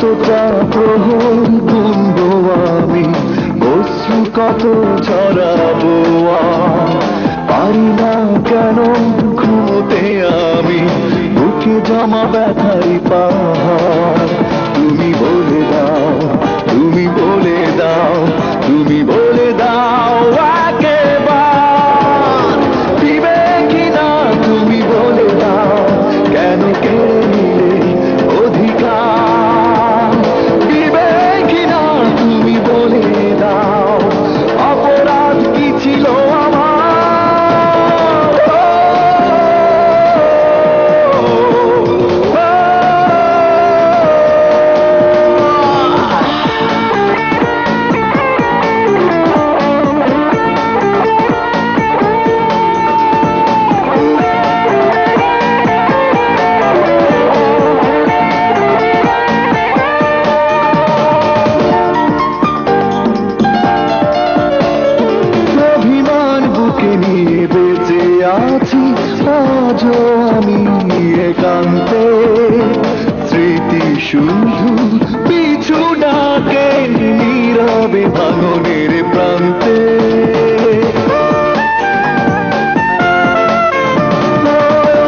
কতটা প্রহর গুনবো আমি, অশ্রু কত ঝরাবো পারি না কেন ঘুমোতে আমি, বুকে জমা ব্যথাই পাহাড়। তুমি বলে দাও, তুমি বলে দাও, তুমি বলে দাও একেবার দিবে কিনা, তুমি বলে দাও কেন কেড়ে নিলে অধিকার, দিবে কিনা তুমি বলে দাও অপরাধ কি ছিল আমার। নিয়ে বেঁচে আছি আজও আমি একান্তে, স্মৃতি শুধু পিছু ডাকে নীরবে ভাঙনের প্রান্তে।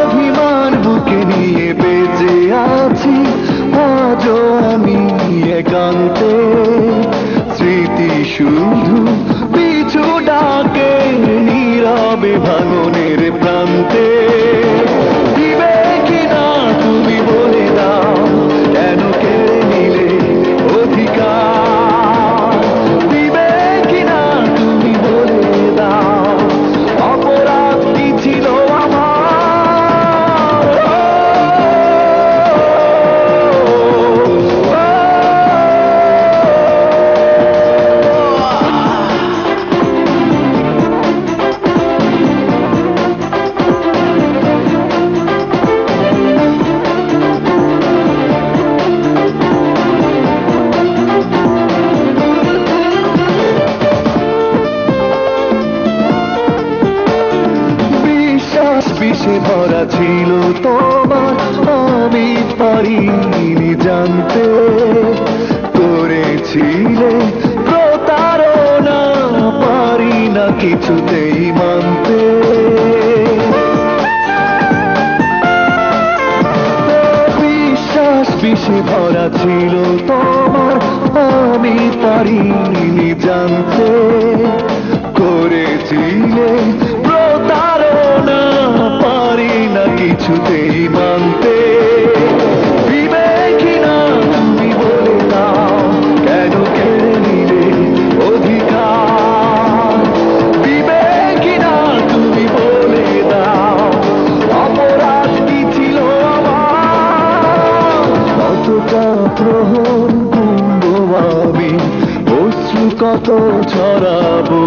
অভিমান বুকে নিয়ে বেঁচে আছি আজও আমি একান্তে, স্মৃতি শুধু পিছু ডাকে নীরবে ভাঙনের প্রান্তে। দিবে কিনা তুমি বলে দাও কেন কেড়ে নিলে অধিকার, দিবে কিনা তুমি বলে দাও অপরাধ কি ছিল আমার। বিষে ভরা ছিল তোমার, আমি পারিনি জানতে, করেছিলে প্রতারণা পারি না কিছুতেই মানতে। বিশ্বাস বিষে ভরা ছিল তোমার, আমি পারিনি জানতে, করেছিলে প্রতারণা পারি না কিছুতেই মানতে। দিবে কিনা তুমি বলে দাও কেন কেড়ে নিলে অধিকার, দিবে কিনা তুমি বলে দাও অপরাধ কি ছিল আমার। কতটা প্রহর গুনবো আমি, অশ্রু কত ছড়াবো